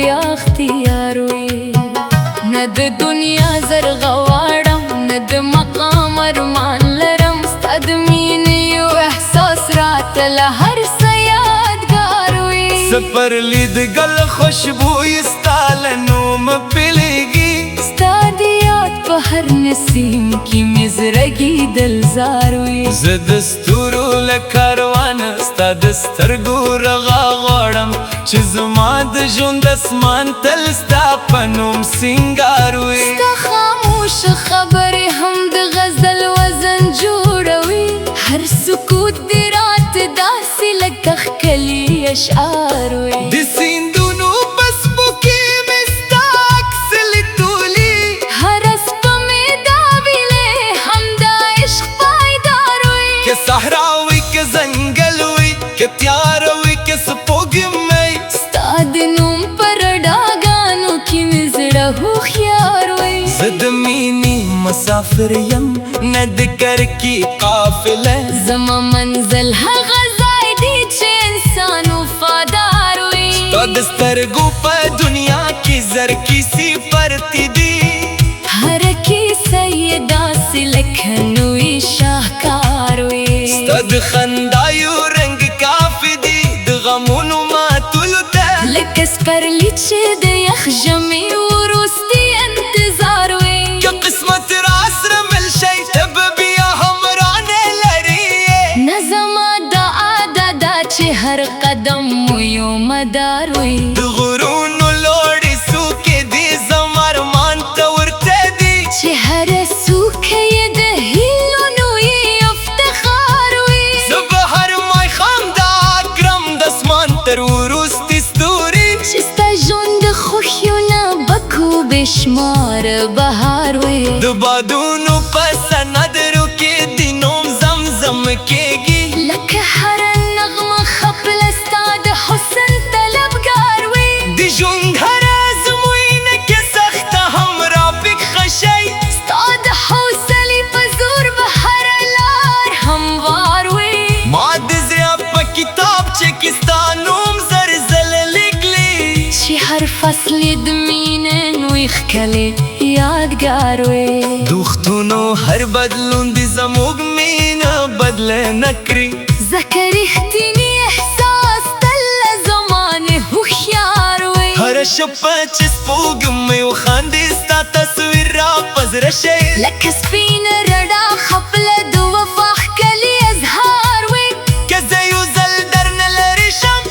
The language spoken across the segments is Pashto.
یا اختیار وي نه د دنیا زر غواړم نه د مقام ارمان لرم ستا د مینې یو احساس راته له هر څه یادګار وي سپر لیدګل خوشبوی ستا له نومه پیلېږي ستا د یاد په هر نسیم کې مې زړګي دلزار وي زه د ستورو له کاروانه ستا د سترګو رغا غواړم چې زما د ژوند اسمان تل ستا په نوم سینګار وي ستا خاموشه خبرې هم د غزل وزن جوړوي هر سکوت دې راته داسې لکه ښکلي اشعار وي د سیندونو په څپو کې مې ستا عکس لیدلی هره سپه مې دا ویلې همدا عشق پایدار وي که صحرا وي که ځنګل وي که تیاره وي که سپوږمۍ ستا د نوم پر ډاګانو کې مې زړه هوښیار وي زه د مینې مسافر یم نه د کرکې قافله زما منزل هغه ځای دی چې انسان وفادار وي ستا د سترګو په دنیا کې زر کیسې پرتې دي هره کیسه یې داسې لکه نوی شاهکار وي ستا د خندا یو رنګ کافي دی د غمونو ماتولو ته لکه سپرلی چې د یخ ژمي وروستي انتظار وي که قسمت راسره مل شي ته به بیا هم رانه لري نه زما دا عادت ده چې هر قدم مو یو مدار وي د غرونو لوړې څوکې دي زما ارمان ته ورته دي چې هره څوکه یې د هیلو نوی افتخار وي زه به هر ماښام دا کړم د اسمان تر وروستي ستوري چې ستا ژوند د خوښیو نه بکو بې شماره بهار وي د بادونو په سندرو کې د نوم زمزم کېږي لکه هره نغمه خپله ستا د حسن طلبګار وي د ژوند هره ازموینه کې سخته هم رافیق ښه شی ستا د حوصلې په زور به هره لار هموار وي ما د زړه په کتابچه کې ستا نوم زر ځله لیکلی چې هر فصل یې د مینې نوی ښکلی یادګار وي د وختونو هر بدلون د زموږ مینه بدله نه کړي ځکه رښتینی احساس تل له زمانې هوښیار وي هره شپه چې سپوږمۍ وخاندي ستا تصویر را په زړه شي لکه سپینه رڼا خپله د وفا ښکلی اظهار وي که زه یو ځل درنه لرې شم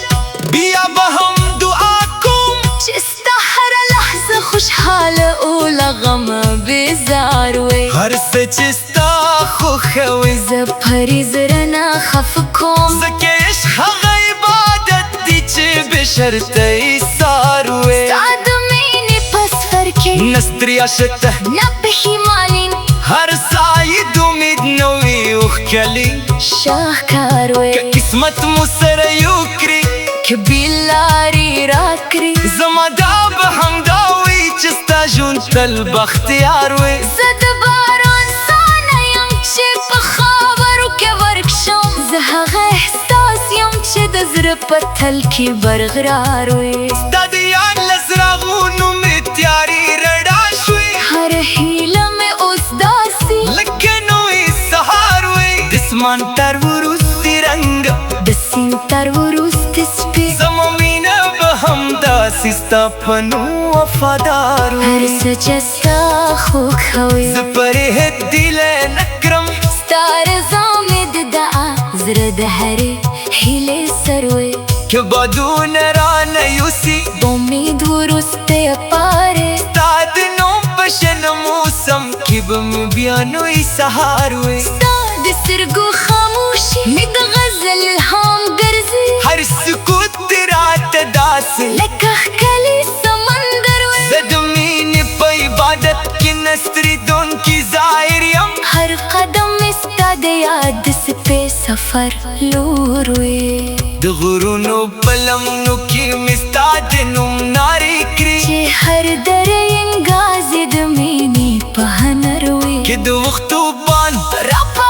بیا به هم دعا کوم چې ستا هره لحظه خوشحاله او له غمه بیزار وي هر څه چې ستا خوښوي زه پرې زړه نه خفه کوم ځکه عشق هغه عبادت دی چې بې شرطه ایثار وي ستا د مینې په سفر کې نه ستړیا شته نه پښیماني هر سایه د امید نوی وښکلي شاهکار وي که قسمت مو سره یو کړي که بېل لارې راکړي زما دا به همدا وي چې ستا ژوند تل بختیار وي زه د باران سانه یم چې په خاورو کې ورک شم زه هغه احساس یم چې د زړه په تل کې برقرار وي ستا د یاد له څراغونو مې تیارې رڼا شوې هره هیله مې اوس داسې لکه نوی سهار وي د اسمان تر وروستي رنګ د سیند تر وروستي سپي زما مینه به همداسې ستا په نوم وفادار هر وي څه چې ستا خوښوي زه پرې هېڅ دیله نه کړم ستا رضا مې د دعا زړه د هرې هیلې سر وي که بادونه رانه یوسي د امید وروستی پارې ستا د نوم په شنه موسم کې به مې بیا نوی سهار وي ستا د سترګو خاموشي مې د غزل الهام ګرځي هر سکوت دې راته داسې لکه ښکلی سمندر وي زه د مینې په عبادت کې نه ستړېدونکي ظاهر یم هر قدم مې ستا د یاد د سپې سفر لور وي د غرونو په لمنو کې مې ستا د نوم نارې کړي چې هر دره انګازې د مینې په هنر وي که د وختو بان رپا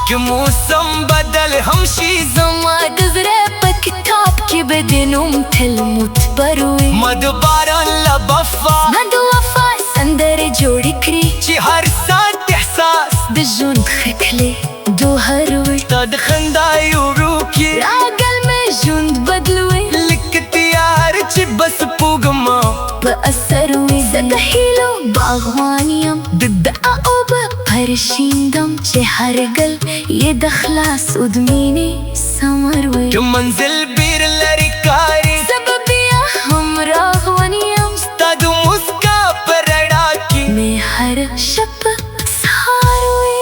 که موسم بدل هم شي زما د زړه په کتاب کې به دې نوم تل متبروي ما د باران لبفا ما د وفا سندرې جوړې کړي چې هر ساعت احساس د ژوند ښکلې دوهر وي تا د خندا یو روکې راګل مې ژوند بدلوي لکه تیار چې بس پوږمه په اثر وي زه د هیلو باغوان یم د دعا اوبه پرشیندم چې هر ګل یې د خلاص و د مینې ثمر وي که منزل بیر لرې کاري زه به بیا هم راغون یم ستا د موسکا په رڼا کې مې هره شپه سهار وي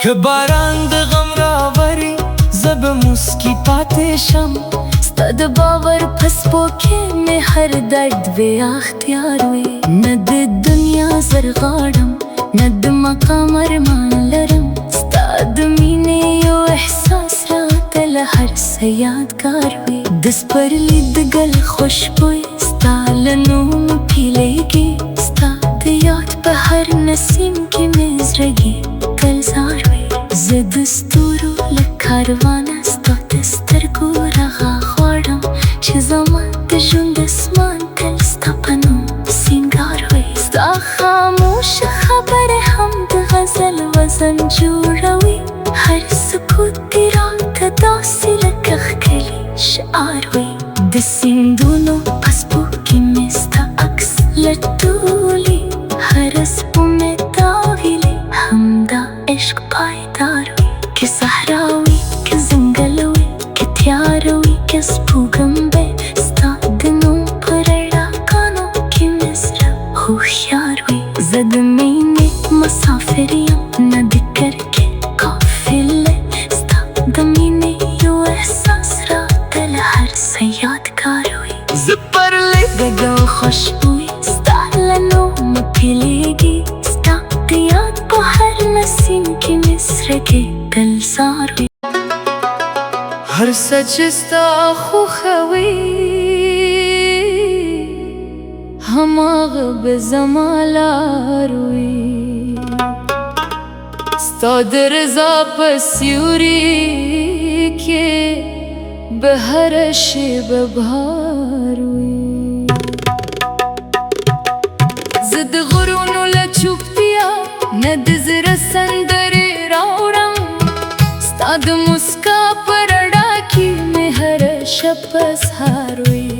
که باران د غم راوري زه به موسکي پاتې شم ستا د باور په سپو کې مې هر درد بې اختیار وي نه د دنیا زر غاړم نه د مقام ارمان لرم ستا د مینې یو احساس راته له هر څه یادګار وي د سپرلي د ګل خوشبوی ستا له نومه پیلېږي ستا د یاد په هر نسیم کې مې زړګي ګلزار وي زه د ستورو له کاروانه ستا د سترګو رغا غواړم چې زما د ژوند اسمان تل ستا په نوم سینګار وي ستا خاموشه خبرې هم د غزل وزن جوړوي هر سکوت دې راته داسې لکه ښکلي شعار وي د سیندونو په سپو کې مې ستا عکس لټولي هره سپو مې داغلي همدا عشق پایدار وي که صحرا وي که ځنګل وي که تیاره وي که سپوږمۍ ستا د نوم په رڼاګانو کې مې زړه هوښیار وي زه د مینې مسافر یم نه د کرکې قافله ستا د مینې یو احساس راته له هر څه یادګار وي زه پرلی د ګل خوشبوی ستا له نومه پیلېږي ستا د یاد په هر نسیم کې مې زړګی ګلزار وي هر څه چې ستا خوښوي هماغه به زما لار وي ستا د رضا په سیوري کې به هره شیبه بهار وي زه د غرونو له چوپتیا نه د زړه سندرې راوړم ستا د موسکا په رڼا کې مې هره شپه سهار وي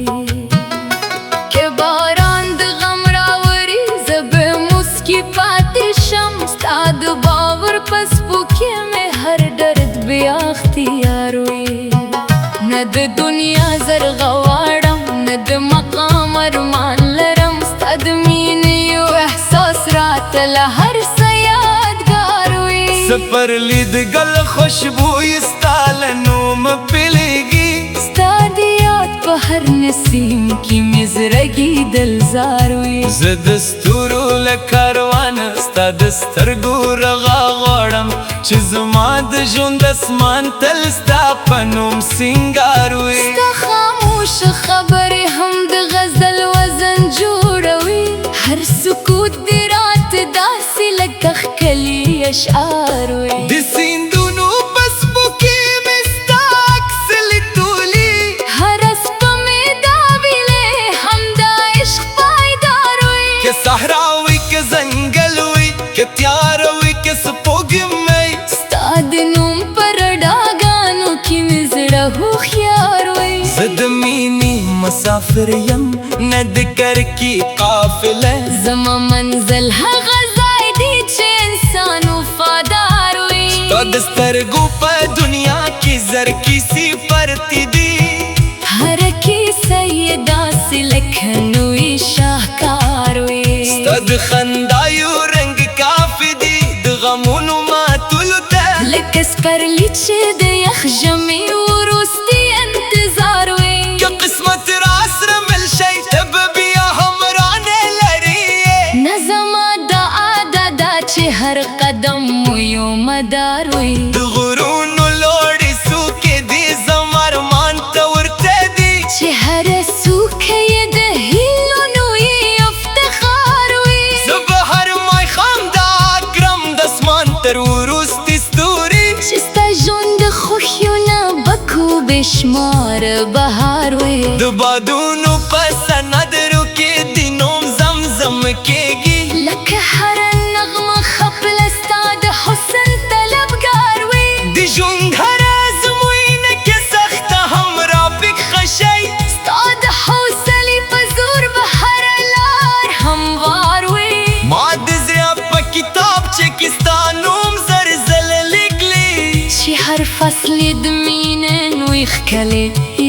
که باران د غم راوري زه به موسکي پاتې شم ستا د باور په سپو کې مې هر درد بې اختیار وي نه د دنیا زر غواړم نه د مقام ارمان لرم ستا د مینې یو احساس راته له هر څه یادګار وي زه پرلی د ګل خوشبوی ستا له نومه پیلېږي ستا د یاد په هر نسیم کې مې زړګي دلزار وي زه د ستورو له کاروانه ستا د سترګو رغا غواړم چې زما د ژوند اسمان تل ستا په نوم سینګار وي ستا خاموشه خبرې هم د غزل وزن جوړوي هر سکوت دې راته داسې لکه ښکلي اشعار وي د سیندونو په سپو کې مې ستا عکس لیدلي هره سپه مې داویلې همدا عشق پایدار وي که صحرا وي که ځنګل وي که تیاره وي که سپوږمۍ ستا د نوم په رڼاګانو کې مې زړه هوښیار وي زه د مینې مسافر یم نه د کرکې قافله زما منزل هغه ځای دی چې انسان وفادار وي ستا د سترګو په دنیا کې زر کیسې پرتې دي هره کیسه یې داسې لکه نوی شاهکار وي ستا د خندا یو رنګ کافي دی د غمونو ماتولو ته لکه سپرلي چې د یخ ژمي وروستي انتظار وي که قسمت راسره مل شي ته به بیا هم رانه لري نه زما دا عاده ده چې هر قدم مو یو مدار وي د غرونو لوړې څوکې دي زما ارمان ته ورته دي چې هره څوکه یې د هیلو نوی افتخار وي زه به هر ماښام دا کړم د اسمان تر وروستي ستوري چې ستا ژوند د خوښیو نه بکو بې بشمار بهار وي د بادونو په سندرو کې د نوم زمزم کېږي لکه هر نغمه خپل ستا د حسن طلبګار وي د ژوند هره ازموینه کې سخته هم رافق خشی ستا د حوصلې په زور به هره لار هموار وي ما د زړه په کتابچه کې ستا نوم زر ځله لیکلی چې هر فصل یې د مینې نوی ښکلی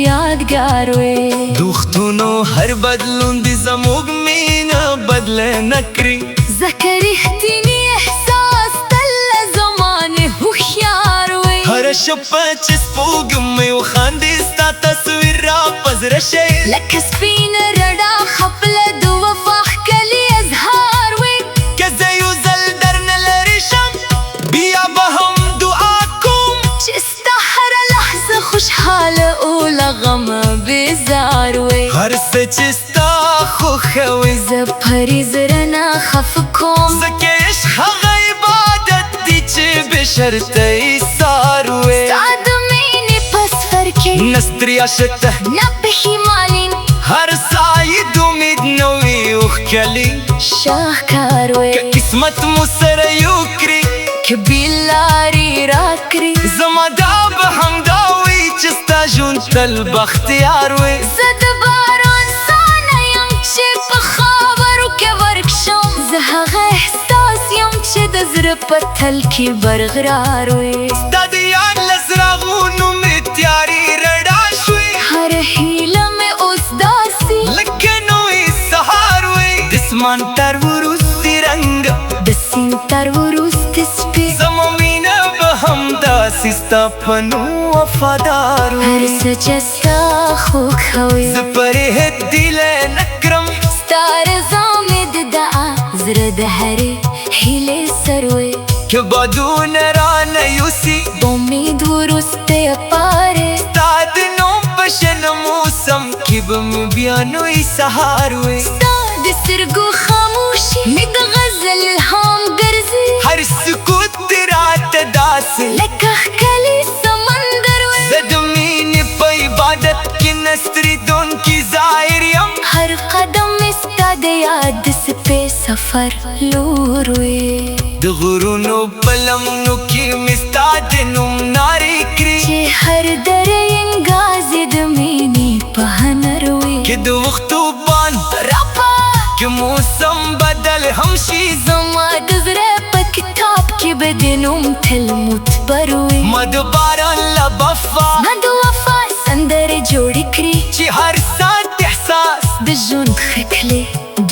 یادګار وي د وختونو هر بدلون د زموږ مینه بدله نه کړي ځکه رښتیني احساس تل له زمانې هوښیار وي هره شپه چې سپوږمۍ وخاندي ستا تصویر را په زړه شي لکه سپینه رڼا خپله د وفا ښکلی اظهار وي که زه یو ځل درنه لرې شم بیا به هم دعا کوم چې ستا هره لحظه خوشحاله او له غمه بیزار وي هر څه چې ستا خوښوي زه پرې زړه نه خفه کوم ځکه عشق هغه عبادت دی چې بې شرطه ایثار وي ستا د مینې په سفر کې نه ستړیا شته نه پښیماني هر سایه د امید نوې وښکلي شاهکار وي که قسمت مو سره یو کړي که بېل لارې راکړي زما دا به همدا وي چې ستا ژوند تل بختیار وي زه د باران سانه یم چې په خاورو کې ورک شم زه هغه احساس یم چې د زړه په تل کې برقرار وي ستا د یاد له څراغونو مې تیارې رڼا شوې هره هیله مې اوس داسې لکه نوې سهار وي د اسمان تر وروستي رنګ د سیند تر وروستي سپې زما مینه به همداسې ستا په نوم وفادار وي هر څه چې ستا خوښوي زه پرې هدیله نه کړم ستا رضا مې د دعا زړه د هرې هیلې سر وي که بادونه رانه یوسي د امید وروستی پارې ستا د نوم په شنه موسم کې به مې بیا نوی سهار وي ستا د سترګو خاموشي مې د غزل الهام ګرځي هر سکوت دې راته داسې لکه ښکلی سمندر وي زه د مینې په عبادت کې نه ستړېدونکي ظاهر یم هر قدم مې ستا د یاد د سپې سفر لور وي د غرونو په لمنو کې مې ستا د نوم نارې کړي چې هر دره انګازې د مینې په هنر وي که د وختو بان رپا که موسم بدل هم شي زما د زړه په کتاب کې به د نوم تل معتبر وي ما د باران له بفا ما د وفا سندرې جوړې کړي چې هر ساعت احساس د ژوند ښکلی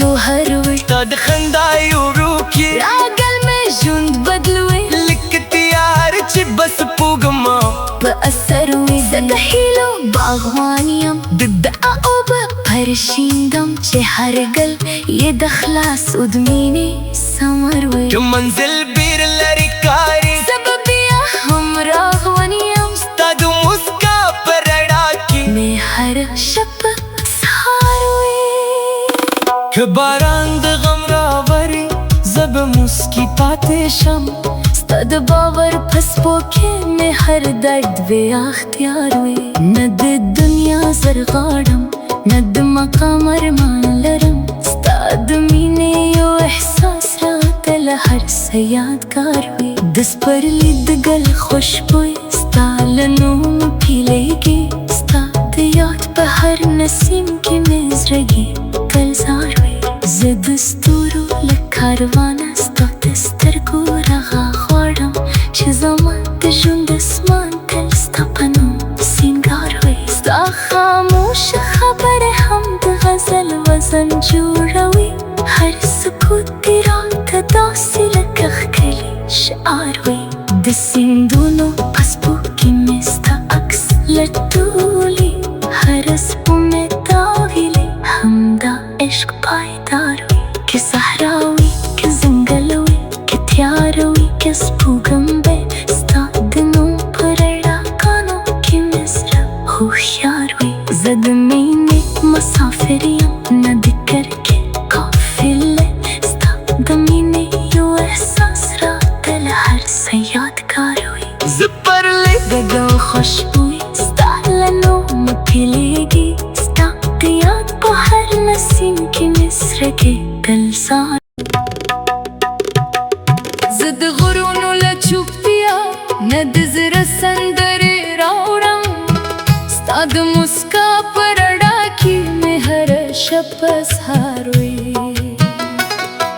دوهر وي تا د خندا یو روح کې راګل مې ژوند بدلوي لکه تیار چې بس پوږمه په اثر وي زه د هیلو باغوان یم د دعا اوبه پرشیندم چې هر ګل یې د خلاص او د مینې ثمر وي که منزل بیر لرې کاري زه به بیا هم راغون یم ستا د موسکا په رڼا کې مې هر شپه سهار وي که باران د غم راوري زه به موسکي پاتې شم ستا د باور په سپو کې مې هر درد بې اختیار وي نه د دنیا زر غواړم نه د مقام ارمان لرم ستا د مینې یو احساس راته له هر څه یادګار وي د سپرلي د ګل خوشبوی ستا له نومه پیلېږي ستا د یاد په هر نسیم کې مې زړګي ګلزار وي زه د ستورو له کاروانه ستا د سترګو رغا غواړم چې زما د ژوند اسمان تل ستا په نوم سینګار وي ستا خاموشه خبرې هم د غزل وزن جوړوي هر سکوت دې راته داسې لکه ښکلی شعار وي د سیندونو په سپو کې مې ستا عکس لټولي هره سپومې داغلي همدا عشق پایدار وي که صحرا وي که ځنګل وي که تیاره وي که سپوږمۍ ستا د نوم په رڼاګانو کې مې زړه هوښیار وي زه د مینې مسافر یم نه د کرکې قافله ستا د مینې یو احساس راته له هر څه یادګار وي زه پرلې د ګل خوشبوی ستا لنو مکلیگی ستا دیاد په هر نسیم کې مصر کې گلزار زد غرونو لچوپیا ند زر سندرې راوړم ستا د مسکا پر ډاکي مې هر شپ سهار وي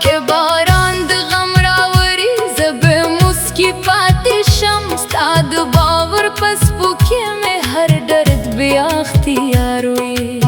که باران د غم راوري زه به مسکي پاتې شم ستا د باور په سپو کې مې هر درد بیا اختیار وي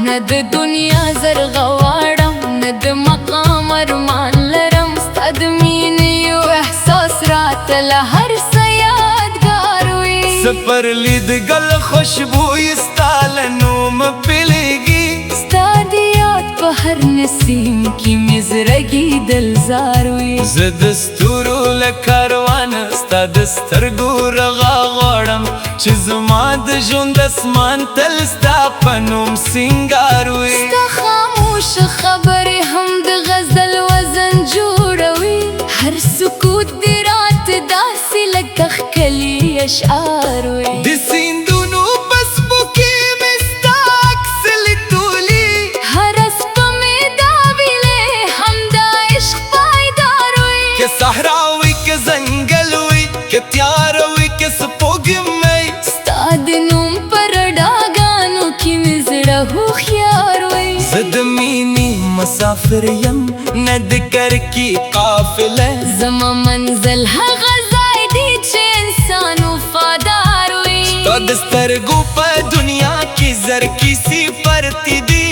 نه د دنیا زر غواړم نه د مقام ارمان لرم ستا د مینې یو احساس راته له هر څه یادګار وي سپر لیدګل خوشبوی ستا له نوم پیلېږي ستا د یاد په هر نسیم کې مې زړګي دلزار وي زه د ستورو له کاروانه ستا د سترګو رغا غواړم چې زما د ژوند اسمان تل ستا په نوم سینګار وي ستا خاموشه خبرې هم د غزل وزن جوړوي هر سکوت دې راته داسې لکه ښکلي اشعار وي د سیندونو په سپو کې مې ستا عکس لیدلی هره سپه مې دا ویلې همدا عشق پایدار وي که صحرا وي که ځنګل وي که تیاره وي که سپوږمۍ ستا د نوم پر ډاګانو کې مې زړه هوښیار وي زه د مینې مسافر یم نه د کرکې قافله زما منزل هغه ځای دی چې انسان وفادار وي ستا د سترګو په دنیا کې زر کیسې پرتې دي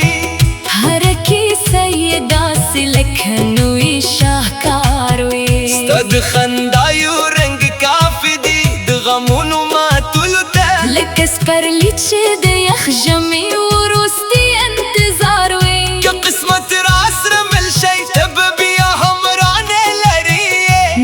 هر کیسه یې داسې لکه نوی شاهکار وي ستا د خندا یو رنګ کافي دی د غمونو ماتولو ته لکه سپرلی چې د یخ ژمي وروستي انتظار وي که قسمت راسره مل شي ته به بیا هم رانه لري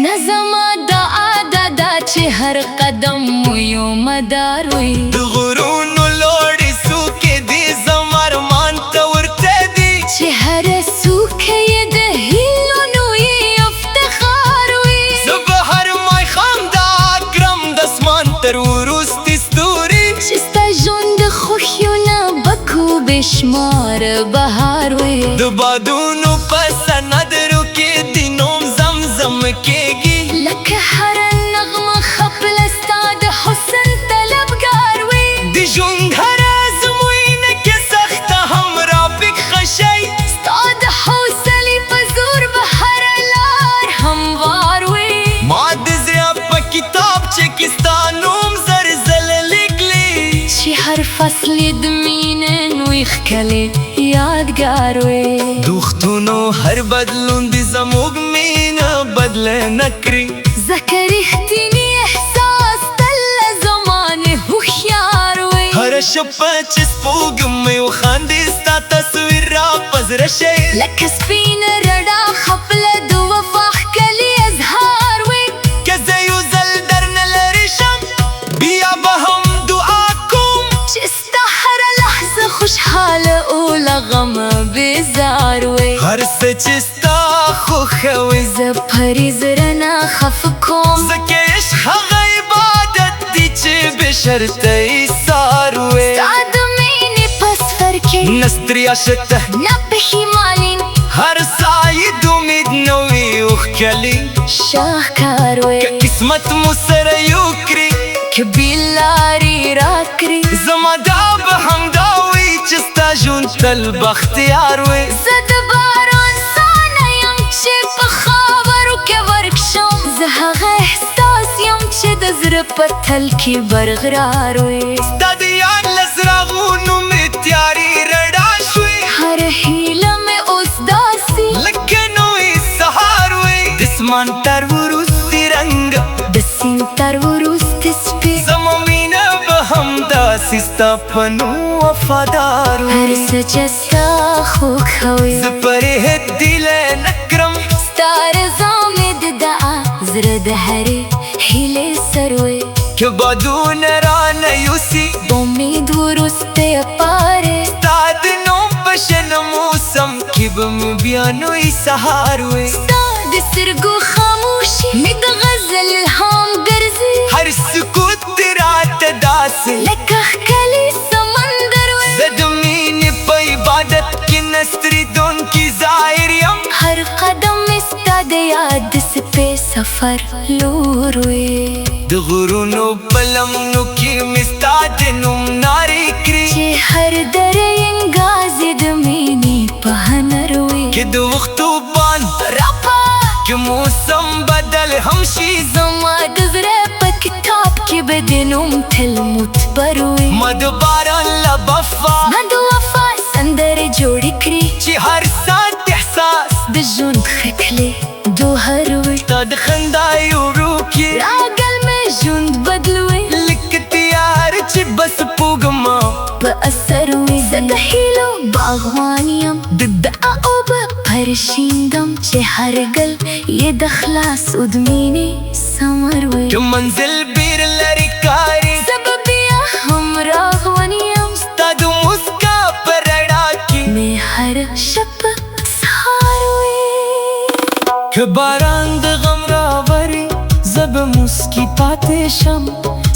نه زما دا عاده ده چې هر قدم مو یو مدار وي د غرونو لوړې څوکې دي زما ارمان ته ورته دي چې هره څوکه یې د هیلو نوی افتخار وي زه به هر ماښام دا کړم د اسمان تر وروستي ستوري چې ستا ژوند د خوښیو نه بکو بې شماره بهار وي د بادونو په سندرو کې د نوم زمزم کېږي لکه هره نغمه خپله ستا د حسن طلبګار وي د ژوند هره ازموینه کې سخته هم رافق ښه شی ستا د حوصلې په زور به هره لار هموار وي ما د زړه په کتابچه کې ستا نوم زر ځله لیکلی چې هر فصل یې د مینې نوی ښکلی یادګار وي د وختونو هر بدلون د زموږ مینه بدله نه کړي ځکه رښتینی احساس تل له زمانې هوښیار وي هره شپه چې سپوږمۍ وخاندي ستا تصویر را په زړه شي لکه سپینه رڼا خپله د وفا ښکلی اظهار وي که زه یو ځل درنه لرې شم بیا به هم دعا کوم چې ستا هره لحظه خوشحاله او له غمه بیزار وي هر څه چې ستا خوښوي زه پرې زړه نه خفه کوم ځکه عشق هغه عبادت دی چې بې شرطه ایثار وي ستا د مینې په سفر کې نه ستړیا شته نه پښیماني هر ساید امید نوی وښکلي شاهکار وي که قسمت مو سره یو کړي که بېل لارې راکړي زما دا به همدا وي چې ستا ژوند تل بختیار وي زه د باران سانه یم چې په خاورو کې ورک شم زه هغه احساس یم چې د زړه په تل کې برقرار وي ستا د یاد له څراغونو مې تیارې رڼا شوې هره هیله مې اوس داسې لکه نوی سهار وي د اسمان تر وروستي رنګ د سیند تر وروستي سپي زما مینه به همداسې ستا په نوم وفادار وي هر څه چې ستا خوښوي زه پرې هېڅ دیله نه کړم ستا رضا مې د دعا زړه د هرې هیلې سر وي که بادونه رانه یوسي د امید وروستی پارې ستا د نوم په شنه موسم کې به مې بیا نوی سهار وي ستا د سترګو خاموشي مې د غزل الهام ګرځي هر سکوت دې راته داسې لکه ښکلې یاد سپې سفر لور وې د غرونو په لمنو کې مې ستا د نوم نارې کړې چې هر دره انګازې د مینې په هنر وې کې د وختو بان رپا کې موسم بدل هم شي زما د زړه په کتاب کې به د نوم تل معتبر وې ما د باران له بفا ما د وفا سندرې جوړې کړې چې هر ساعت احساس د ژوند ښکلې دوهر وې تا د خندا یو روکې راګل مې ژوند بدلوي لکه تیار چې بس پوږمه په اثر وې زه د هیلو باغوان یم د دعا اوبه پرشیندم چې هر ګل یې د خلاصو د مینې ثمر وې که منزل بیر لرې کاري زه به بیا هم راغون یم ستا د موسکا په رڼا کې مې هر شپه سهار وې که باران د غم راوري زه به موسکي پاتې شم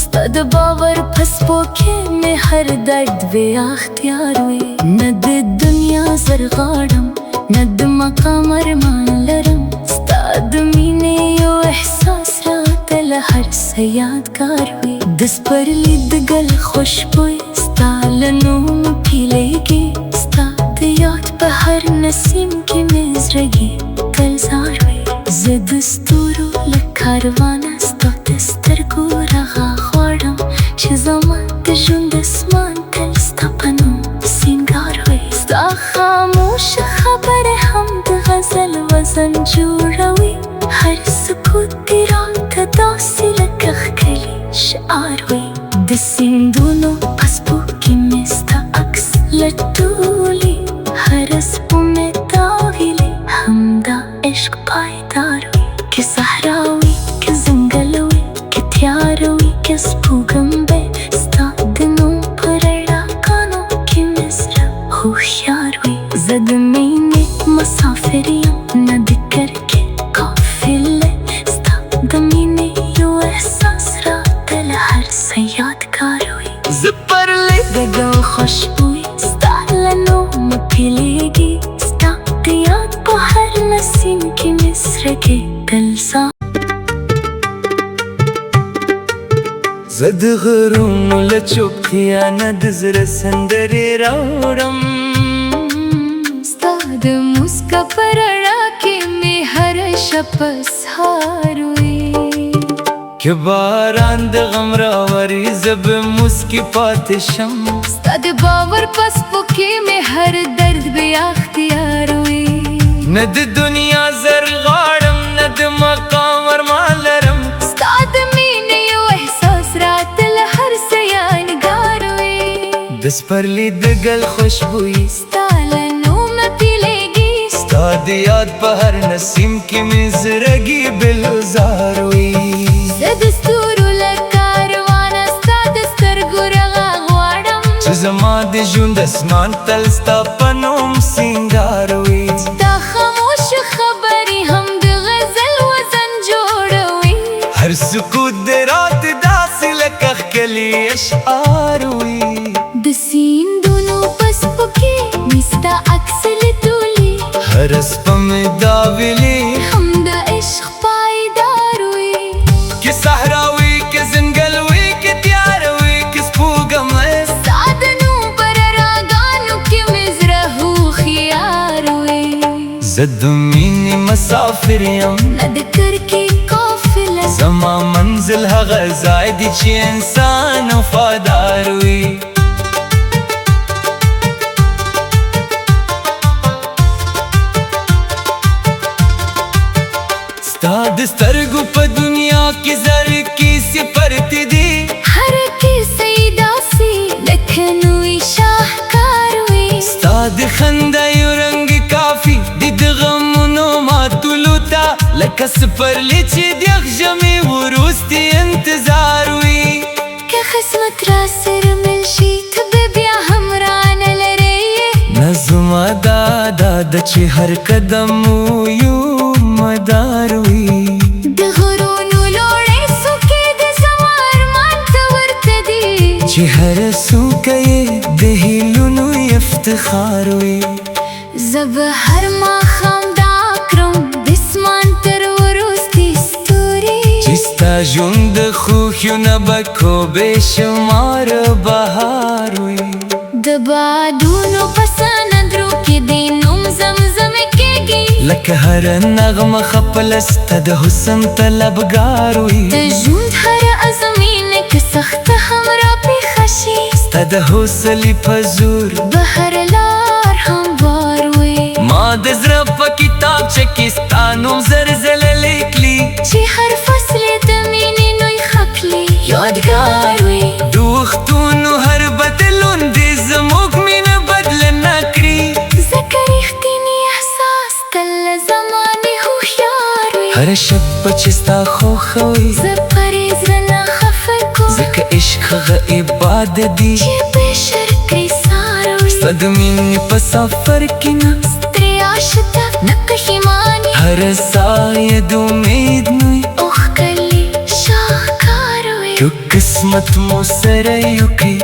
ستا د باور په سپو کې مې هر درد بې اختیار وې نه د دنیا زر غواړم نه د مقام ارمان لرم ستا د مینې یو احساس راته له هر څه یادګار وې د سپرلي د ګل خوشبوی ستا له نومه پیلېږي ستا د یاد په هر نسیم کې مې زړګي گلزار وې زه د ستورو له کاروانه ستا د سترګو رغا غواړم چې زما د ژوند اسمان تل ستا په نوم سینګار وې ستا خاموشه خبرې هم د غزل وزن جوړوي هر سکوت دې راته داسې لکه ښکلي شعار وې د سیندونو په سپو کې مې ستا عکس لټولي هره سپو مې داغلي همدا عشق پایدار وي که صحرا وي که ځنګل وي که تیاره وي که سپوږمۍ ستا د نوم په رڼاګانو کې مې زړه هوښیار وي زه د مینې مسافر یم نه د کرکې قافله ستا د مینې یو احساس راته له هر څه یادګار وي زه پرلی د ګل خوشبوی ستا له نومه پیلېږي ستا د یاد په هر نسیم کې مې زړګی ګلزار زه د غرونو له چوپتیا نه د زړه سندرې راوړم ستا د موسکا په رڼا کې مې هره شپه سهار وې که باران د غم راوري زه به موسکي پاتې شم ستا د باور په سپو کې مې هر درد بې اختیار وې نه د دنیا زر غواړم نه د مقام ارمان لرم ستا د مینې یو احساس راته له هر څه یادګار وې د سپرلي د ګل خوشبویي ستا له نومه پیلېږي ستا د یاد په هر نسیم کې مې زړګي بلزار وي زه د ستورو له کاروانه ستا د سترګو رغا غواړم چې زما د ژوند اسمان تل ستا په نوم سینګار وي ستا خاموشه خبرې هم د غزل وزن جوړوي هر سکوت د رات داسې لکه ښکلي اشعار وي د سیندونو په سپو کې مې ستا عکس لیدلي هر سپه مې دا ویلي هم د عشق پایدار وي که صحرا وي که ځنګل وي که تیاره وي که سپوږمۍ ستا د نوم پر راګانو کې مې زړه هوښیار وي زه د مینې مسافر یم نه د کرکې قافله زما منزل هغه ځای دی چې انسان وفادار وي ستا د سترګو په دنیا کې زر کیسې پرتې دي هر کیسه یې داسې لکه نوی شاهکار وي ستا د خندا یو رنګ کافي دی د غمونو ماتولو ته لکه سپرلی چې د ژمي وروستي انتظار وي که قسمت را سره مل شي ته به بیا هم رانه لرې نظمه دا ده چې هر قدم مو یو مدار وي د غرونو لوړې څوکې د زما ارمان ته ورته دي چې هر څوکه یې د هیلونو افتخار وي زه به هر ماښام دا کړم د اسمان تر ژوند د خوښیو به کو بې شمار بهار وي د بادونو په سندرو کې دې نوم زمزمې کېږي لکه هره نغمه خپله ستا د حسن طلبګار وي د ژوند هره ازمینه که سخته هم راپېښه شي ستا د حوصلې په زور به هره لار هموار وي ما د زړه په کتابچه کې ستا نوم زر ځله لیکلي چې هر فصل یې د مینې نوی خط کړي یادګار وي د وختونو هر بدلون دې زموږ مینه بدله نه کړي ځکه رښتینی احساس تل له زمانې هوښیار وي هره شپه چې ستا خوښوي زه پرې زړه نه خفه کوم ځکه عشق هغه عبادت دی چې بې شرطې سار وي ستا د مینې په سفر کې نه ستړیا شته نه پښیماني هره ساه یې د امید نوی اوښکلي شاهکار وي که قسمت مو سره یو کړي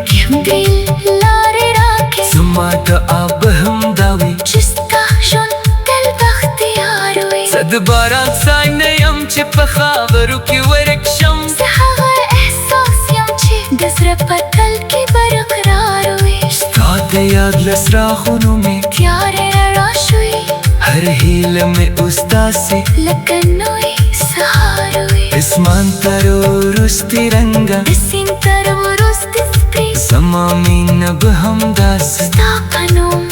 بېل لارې راکړې زما دعا به همدا وي چې ستا ژوند تل بختیار وي زه د باران څای نه یم چې په خاورو کې ورک شم زه هغه احساس یم چې د زړه په تل کې برقرار وي ستا د یاد له څراغونو مې تیارې رڼا شوي هر هیله مې اوس داسې لکه نوی سهار وي اسمان تر وروستي رنګه د سیند تر وروستي سپرې زما مینه به همداسې ستا په نوم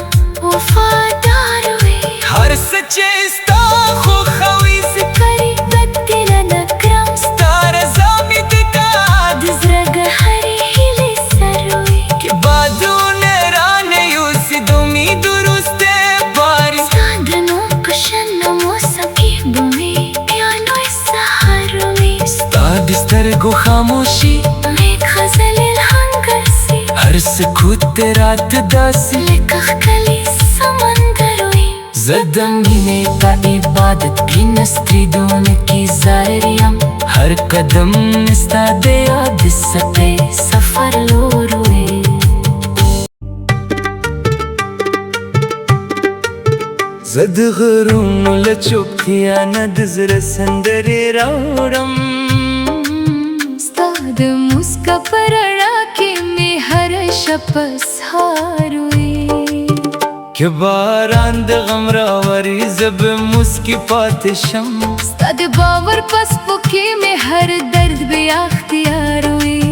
وفادار وي هر څه چې ستا خوښوي زه پرې بدله نه کړم ستا رضا مې د کار د زړه ګهرې هیلې سر وي که بادونه رانه یوسي د امید وروستی باري ستا د نوم په شنه موسم کې به مې بیا نوی سهار وي ستا د سترګو خاموشي نیک غزل الهام ګرځي هر سکوت دې راته داسې لکه ښکلی سمندر وي زه د مینې په عبادت کې نه ستړېدونکی ظاهر یم هر قدم مې ستا د یاد څپې سفر لور وي زه د غرونو له چوپتیا نه د زړه سندرې راوړم ستا د موسکا په رڼا کې مې هره شپه سهار وي که باران د غم راوري زه به موسکي پاتې شم ستا د باور په څپو کې مې هر درد بیا اختیار وي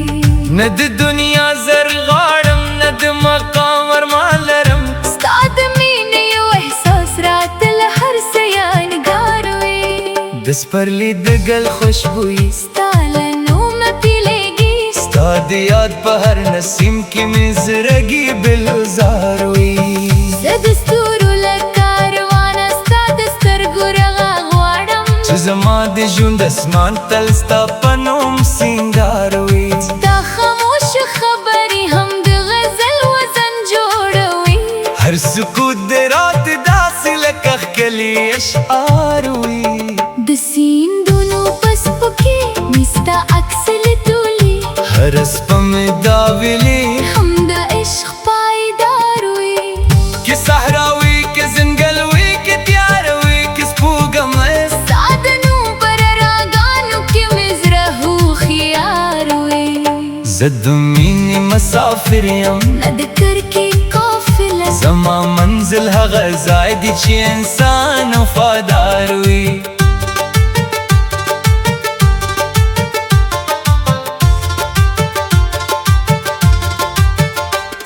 نه د دنیا زر غواړم نه د مقام ارمان لرم ستا د مینې یو احساس راته له هر څه یادګار وي د سپرلي د ګل خوشبويي ستا له نومه پیلېږي ستا د یاد په هر نسیم کې مې زړګي بلزار وي زه د ستورو له کاروانه ستا د سترګو رغا غواړم چې زما د ژوند اسمان تل ستا په نوم سینګار وي ستا خاموش خبرې هم د غزل وزن جوړوي هر سکوت د رات داسې لکه ښکلي اشعار وي د سیندونو په څپو کې مې ستا عکس لیدلی هر شپه مې دا ویلي هم د عشق پایدار وي که صحرا وي که ځنګل وي که تیاره وي که سپوږمۍ ستا د نوم پر راګانو کې مې زړه هوښیار وي زه د مینې مسافر یم نه د کرکې قافله زما منزل هغه ځای دی چې انسان وفادار وي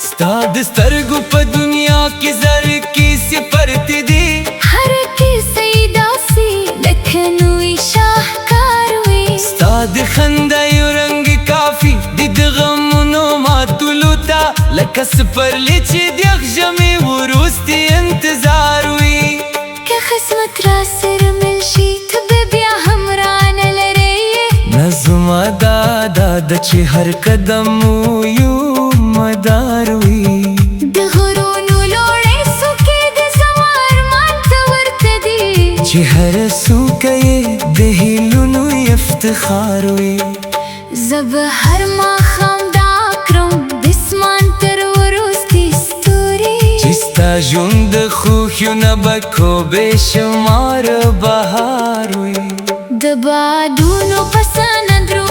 ستا د سترګو په دنیا کې زر کیسې پرتې دي هر کیسه یې داسې لکه نوی شاهکار وي ستا د خندا یو رنګ کافي دی د غمونو ماتولو ته لکه سپرلی چې د ژمي وروستي انتظار وي که قسمت را سره مل شي ته به بیا هم رانه لرې نظمه دا ده چې هر قدم مو یو مدار وي د غرونو لوړې څوکې د زما ارمان ته ورته دي چې هر څوکه یې د هیلونو افتخار وي زه به هر ماښام دا کړم د اسمان تر وروستي ستوري چې ستا ژوند د خوښیو نه به کو بې شمار بهار وي د بادونو په سندرو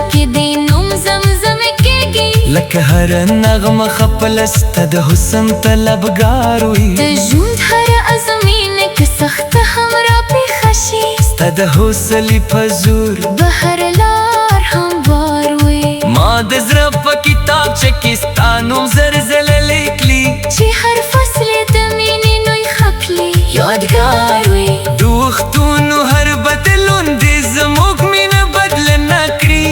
لکه هر نغمه خپله ستا د حسن طلبګار وي د ژوند هره ازمینه که سخته هم را پیښه شي ستا د حوصلې په زور به هر لار هموار وي ما د زړه په کتابچه کې ستا نوم زلزله لیکلي چې هر فصل یې د مینې نوی خط کړي یادګار وي د وختونو هر بدلون دې زموږ مینه بدله نه کړي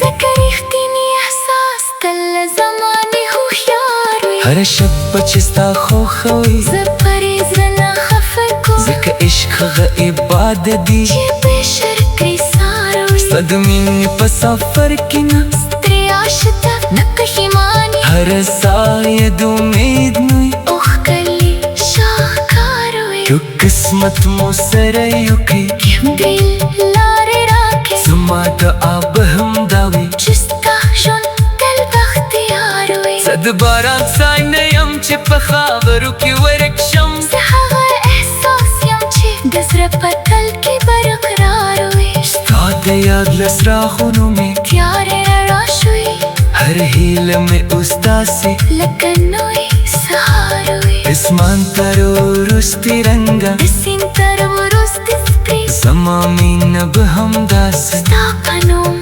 ځکه رښتینی احساس تل له زمانې هوښیار وي هره شپه چې ستا خوښه وي زه پرې زړه نه خفه کوم ځکه عشق هغه عبادت دی چې بې شرطې سار وي ستا د مینې په سفر کې نه ستړیا شته نه پښیماني هره ساه یې د امید نوی اوښکلي شاهکار وي که قسمت مو سره یو کې بیل لارې راکړې زما دعا به همدا وي چې ستا ژوند تل بختیار وي زه د باران څای نه یم چې په خاورو کې ورک شم زه هغه احساس یم چې د زړه په تل کې برقرار وي ستا د یاد له څراغونو مې تیارې رڼا شوي هر هیله مې اوس داسې لکه نوی سهار وي اسمان تر وروستي رنګه د سیند تر وروستي سپرې زما مینه به همداسې ستا په نوم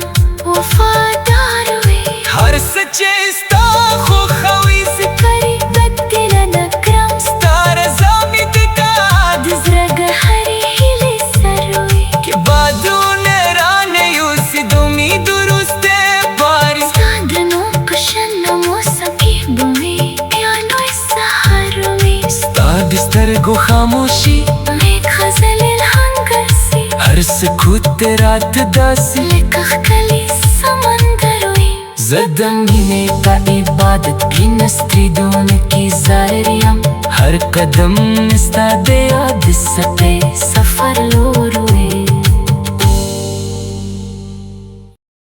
وفادار وي هر څه چې ستا خوښه وي زه پرې بدله نه کړم ستا رضا مې د کار د زړه ګهرې هیلې سر وي که بادونه رانه یوسي د امید وروستی باري ستا د نوم په شنه موسم کې به مې بیا نوی سهار وي ستا د سترګو خاموشي نیک غزل الهام ګرځي هر سکوت دې راته داسې لکه ښکلی سمندر وي زه د مینې په عبادت کې نه ستړېدونکی ظاهر یم هر قدم مې ستا د